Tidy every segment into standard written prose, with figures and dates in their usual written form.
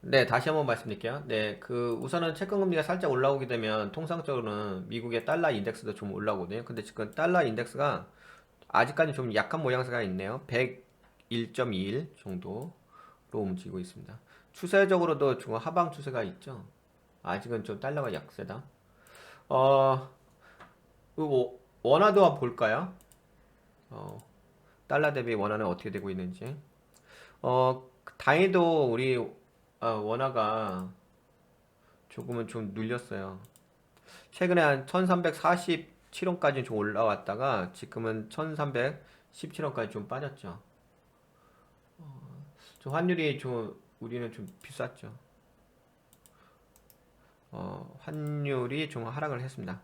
네, 다시 한번 말씀드릴게요. 네, 우선은 채권 금리가 살짝 올라오게 되면 통상적으로는 미국의 달러 인덱스도 좀 올라오거든요. 근데 지금 달러 인덱스가 아직까지 좀 약한 모양새가 있네요. 101.21 정도로 움직이고 있습니다. 추세적으로도 좀 하방 추세가 있죠. 아직은 좀 달러가 약세다. 어, 원화도 한번 볼까요? 어, 달러 대비 원화는 어떻게 되고 있는지. 다행히도 우리 원화가 조금은 좀 눌렸어요. 최근에 한 1347원까지 좀 올라왔다가 지금은 1317원까지 좀 빠졌죠. 좀 환율이 좀 우리는 좀 비쌌죠. 환율이 좀 하락을 했습니다.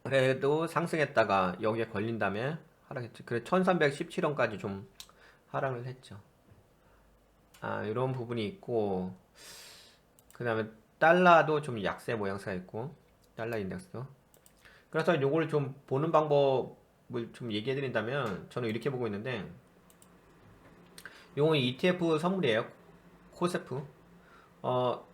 그래도 상승했다가 여기에 걸린 다음에 하락했죠. 그래 1317원까지 좀 하락을 했죠. 이런 부분이 있고 그 다음에 달러도 좀 약세 모양새가 있고 달러 인덱스도. 그래서 요걸 좀 보는 방법을 좀 얘기해 드린다면 저는 이렇게 보고 있는데 요건 ETF 선물이에요. 코세프. 어,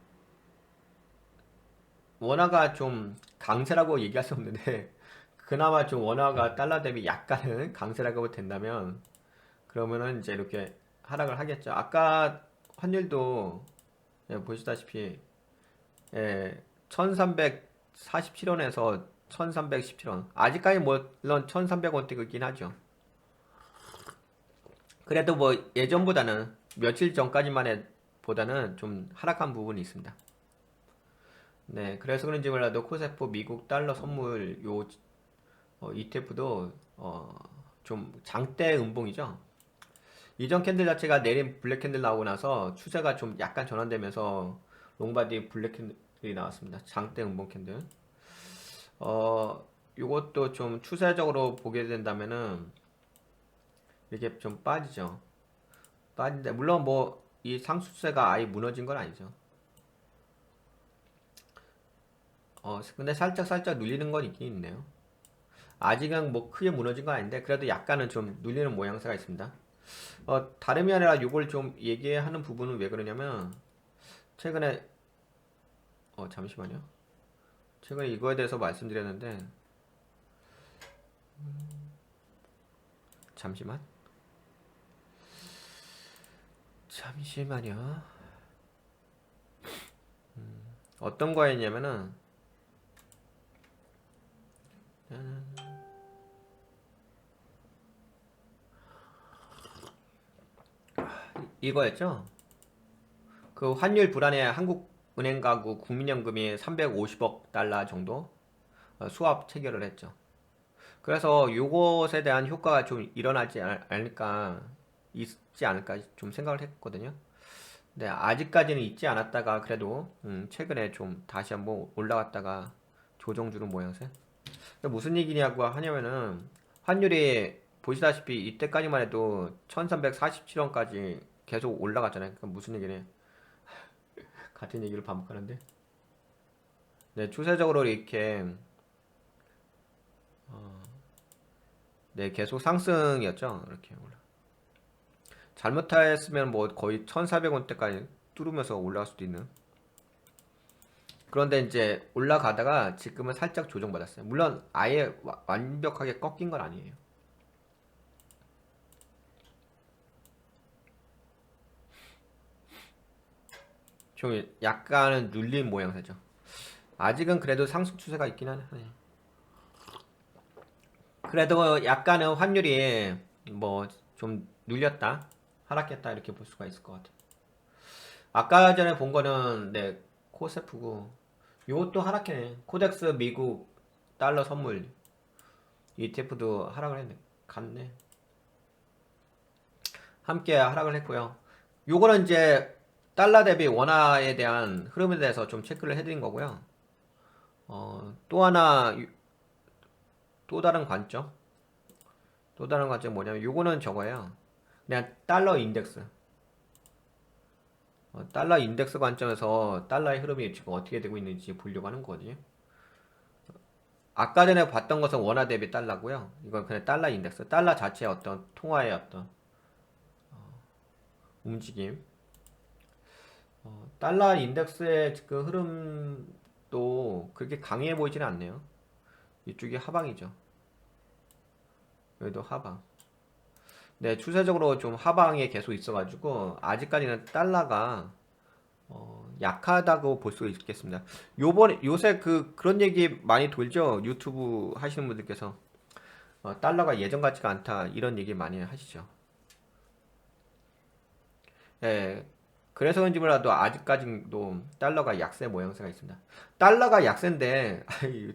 원화가 좀 강세라고 얘기할 수 없는데 그나마 좀 원화가 달러 대비 약간은 강세라고 된다면 그러면은 이제 이렇게 하락을 하겠죠. 아까 환율도 보시다시피 1347원에서 1317원. 아직까지 물론 1300원대이긴 하죠. 그래도 뭐 예전보다는 며칠 전까지만에 보다는 좀 하락한 부분이 있습니다. 네, 그래서 그런지 몰라도 코세프 미국 달러 선물 요 ETF도 좀 장대 음봉이죠. 이전 캔들 자체가 내린 블랙 캔들 나오고 나서 추세가 좀 약간 전환되면서 롱바디 블랙 캔들이 나왔습니다. 장대 음봉 캔들. 요것도 좀 추세적으로 보게 된다면은 이렇게 좀 빠지죠. 빠진데 물론 뭐 이 상수세가 아예 무너진 건 아니죠. 근데 살짝 눌리는 건 있긴 있네요. 아직은 뭐 크게 무너진 건 아닌데 그래도 약간은 좀 눌리는 모양새가 있습니다. 다름이 아니라 요걸 좀 얘기하는 부분은 왜 그러냐면 최근에 잠시만요. 최근에 이거에 대해서 말씀드렸는데 잠시만. 잠시만요. 어떤 거였냐면은 이거였죠. 그 환율 불안해 한국은행 가구 국민연금이 350억 달러 정도 수합 체결을 했죠. 그래서 요것에 대한 효과가 좀 일어나지 않을까 있지 않을까 좀 생각을 했거든요. 네, 아직까지는 있지 않았다가 그래도 최근에 좀 다시 한번 올라갔다가 조정 주는 모양새. 무슨 얘기냐고 하냐면은 환율이 보시다시피 이때까지만 해도 1347원까지 계속 올라갔잖아요. 그러니까 무슨 얘기냐? 같은 얘기를 반복하는데. 네, 추세적으로 이렇게 네, 계속 상승이었죠. 이렇게 올라. 잘못했으면 뭐 거의 1,400원대까지 뚫으면서 올라갈 수도 있는. 그런데 이제 올라가다가 지금은 살짝 조정받았어요. 물론 아예 완벽하게 꺾인 건 아니에요. 좀 약간은 눌린 모양새죠. 아직은 그래도 상승 추세가 있긴 하네. 그래도 약간은 환율이 뭐 좀 눌렸다, 하락했다 이렇게 볼 수가 있을 것 같아요. 아까 전에 본 거는 네 코세프고 요것도 하락해. 코덱스 미국 달러 선물 ETF도 하락을 했네. 갔네. 함께 하락을 했고요. 요거는 이제 달러 대비 원화에 대한 흐름에 대해서 좀 체크를 해드린 거고요. 또 하나 또 다른 관점. 또 다른 관점 뭐냐면 요거는 저거예요. 그냥 달러 인덱스. 달러 인덱스 관점에서 달러의 흐름이 지금 어떻게 되고 있는지 보려고 하는 거지. 아까 전에 봤던 것은 원화 대비 달러고요. 이건 그냥 달러 인덱스. 달러 자체의 어떤 통화의 어떤 움직임. 달러 인덱스의 그 흐름도 그렇게 강해 보이지는 않네요. 이쪽이 하방이죠. 여기도 하방. 네, 추세적으로 좀 하방에 계속 있어가지고 아직까지는 달러가 약하다고 볼 수 있겠습니다. 요새 그런 얘기 많이 돌죠. 유튜브 하시는 분들께서 달러가 예전 같지가 않다 이런 얘기 많이 하시죠. 예, 그래서 그런지 몰라도 아직까지도 달러가 약세 모양새가 있습니다. 달러가 약세인데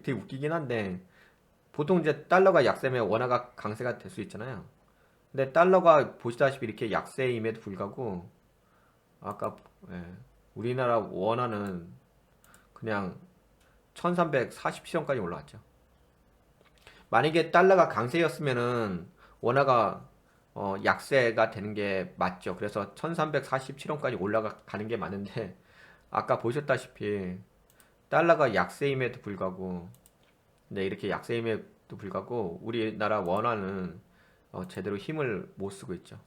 되게 웃기긴 한데 보통 이제 달러가 약세면 원화가 강세가 될 수 있잖아요. 근데 달러가 보시다시피 이렇게 약세임에도 불구하고 아까 예, 우리나라 원화는 그냥 1347원까지 올라왔죠. 만약에 달러가 강세였으면은 원화가 약세가 되는 게 맞죠. 그래서 1347원까지 올라가는 게 맞는데 아까 보셨다시피 달러가 약세임에도 불구하고 네, 이렇게 약세임에도 불구하고 우리나라 원화는 제대로 힘을 못 쓰고 있죠.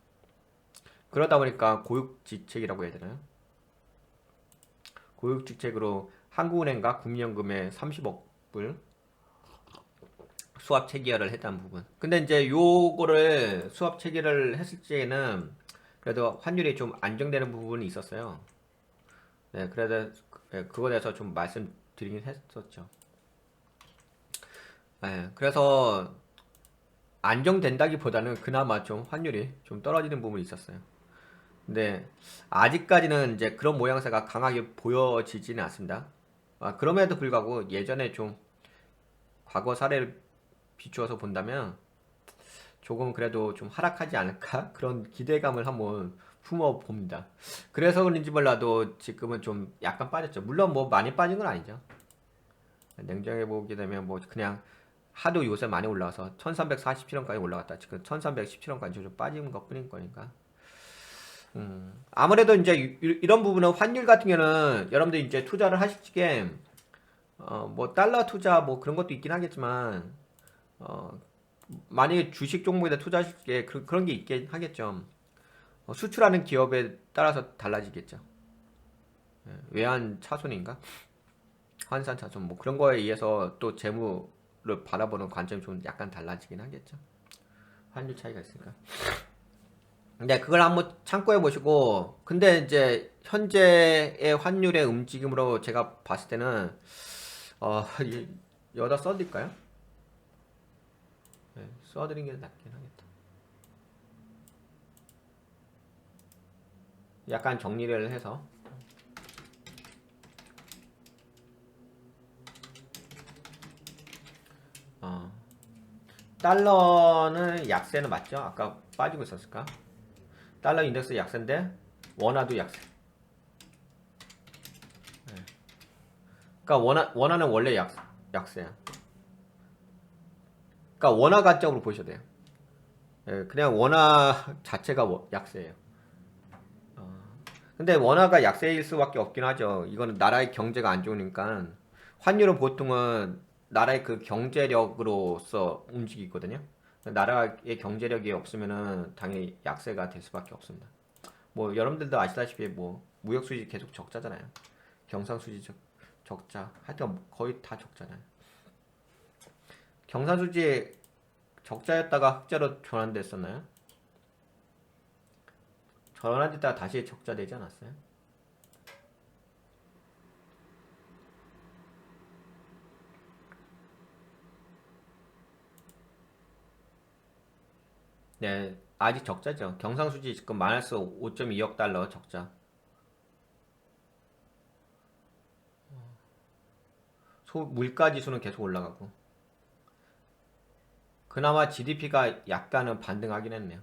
그러다 보니까 고육지책이라고 해야 되나요? 고육지책으로 한국은행과 국민연금에 30억 불 수압 체결을 했다는 부분. 근데 이제 요거를 수압 체결을 했을 때에는 그래도 환율이 좀 안정되는 부분이 있었어요. 네, 그래서 그거에 대해서 좀 말씀드리긴 했었죠. 네, 그래서 안정된다기보다는 그나마 좀 환율이 좀 떨어지는 부분이 있었어요. 근데 아직까지는 이제 그런 모양새가 강하게 보여지지는 않습니다. 그럼에도 불구하고 예전에 좀 과거 사례를 비추어서 본다면 조금 그래도 좀 하락하지 않을까? 그런 기대감을 한번 품어봅니다. 그래서 그런지 몰라도 지금은 좀 약간 빠졌죠. 물론 뭐 많이 빠진 건 아니죠. 냉정해 보게 되면 뭐 그냥 하도 요새 많이 올라와서 1347원까지 올라갔다. 지금 1317원까지 좀 빠진 것 뿐인 거니까. 아무래도 이제 이런 부분은 환율 같은 경우는 여러분들 이제 투자를 하실 적에 뭐 달러 투자 뭐 그런 것도 있긴 하겠지만 어, 만약에 주식 종목에다 투자하실 게 그런 게 있긴 하겠죠. 수출하는 기업에 따라서 달라지겠죠. 외환 차손인가? 환산 차손 뭐 그런 거에 의해서 또 재무를 바라보는 관점이 좀 약간 달라지긴 하겠죠. 환율 차이가 있으니까. 근데 그걸 한번 참고해 보시고 근데 이제 현재의 환율의 움직임으로 제가 봤을 때는 여기다 써드릴까요? 네, 써드리는 게 낫긴 하겠다. 약간 정리를 해서 어, 달러는 약세는 맞죠? 아까 빠지고 있었을까? 달러 인덱스 약세인데 원화도 약세. 그러니까 원화는 원래 약세야. 그러니까 원화 관점으로 보셔야 돼요. 예, 그냥 원화 자체가 약세예요. 근데 원화가 약세일 수밖에 없긴 하죠. 이거는 나라의 경제가 안 좋으니까 환율은 보통은 나라의 그 경제력으로서 움직이거든요. 나라의 경제력이 없으면은 당연히 약세가 될 수밖에 없습니다. 뭐 여러분들도 아시다시피 뭐 무역 수지 계속 적자잖아요. 경상 수지 적자. 하여튼 거의 다 적잖아요. 경상 수지 적자였다가 흑자로 전환됐었나요? 전환됐다가 다시 적자 되지 않았어요? 네, 아직 적자죠. 경상수지 지금 마이너스 5.2억 달러 적자. 물가 지수는 계속 올라가고. 그나마 GDP가 약간은 반등하긴 했네요.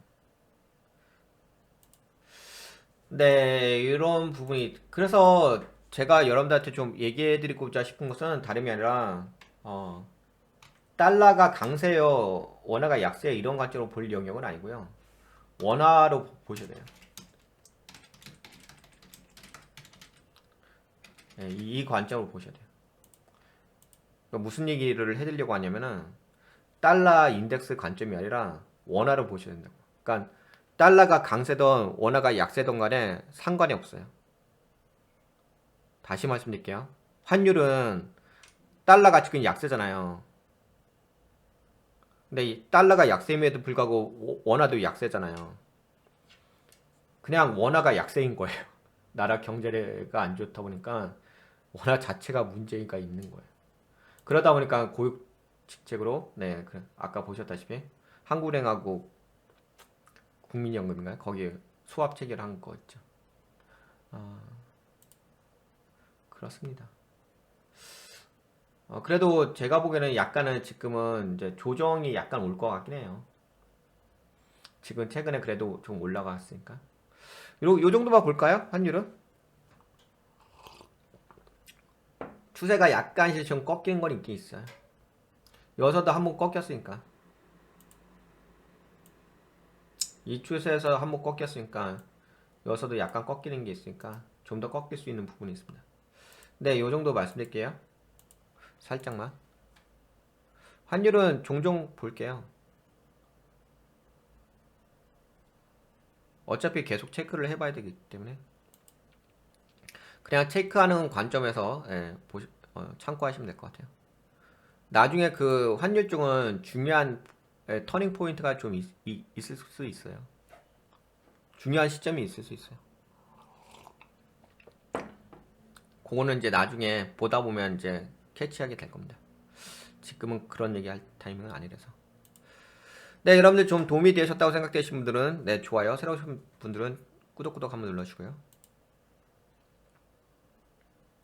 네, 이런 부분이 그래서 제가 여러분들한테 좀 얘기해드리고자 싶은 것은 다름이 아니라 어, 달러가 강세요, 원화가 약세요 이런 관점으로 볼 영역은 아니고요. 원화로 보셔야 돼요. 네, 이 관점으로 보셔야 돼요. 그러니까 무슨 얘기를 해드리려고 하냐면은 달러 인덱스 관점이 아니라 원화를 보셔야 된다고. 그러니까 달러가 강세던 원화가 약세던 간에 상관이 없어요. 다시 말씀드릴게요. 환율은 달러가 지금 약세잖아요. 근데 이 달러가 약세임에도 불구하고 원화도 약세잖아요. 그냥 원화가 약세인 거예요. 나라 경제가 안 좋다 보니까 원화 자체가 문제가 있는 거예요. 그러다 보니까 고육직책으로 네, 아까 보셨다시피 한국은행하고 국민연금인가요? 거기에 수합 체결한 거 있죠. 아, 그렇습니다. 그래도 제가 보기에는 약간은 지금은 이제 조정이 약간 올 것 같긴 해요. 지금 최근에 그래도 좀 올라갔으니까. 요 정도만 볼까요? 환율은? 추세가 약간씩 좀 꺾이는 건 있긴 있어요. 여기서도 한번 꺾였으니까. 이 추세에서 한번 꺾였으니까 여기서도 약간 꺾이는 게 있으니까 좀 더 꺾일 수 있는 부분이 있습니다. 네, 요 정도 말씀드릴게요. 살짝만. 환율은 종종 볼게요. 어차피 계속 체크를 해봐야 되기 때문에 그냥 체크하는 관점에서 참고하시면 될 것 같아요. 나중에 그 환율 쪽은 중요한 터닝 포인트가 좀 있을 수 있어요. 중요한 시점이 있을 수 있어요. 그거는 이제 나중에 보다 보면 이제 캐치하게 될 겁니다. 지금은 그런 얘기 할 타이밍은 아니라서. 네, 여러분들 좀 도움이 되셨다고 생각되신 분들은 네, 좋아요. 새로 오신 분들은 꾸덕꾸덕 한번 눌러주고요.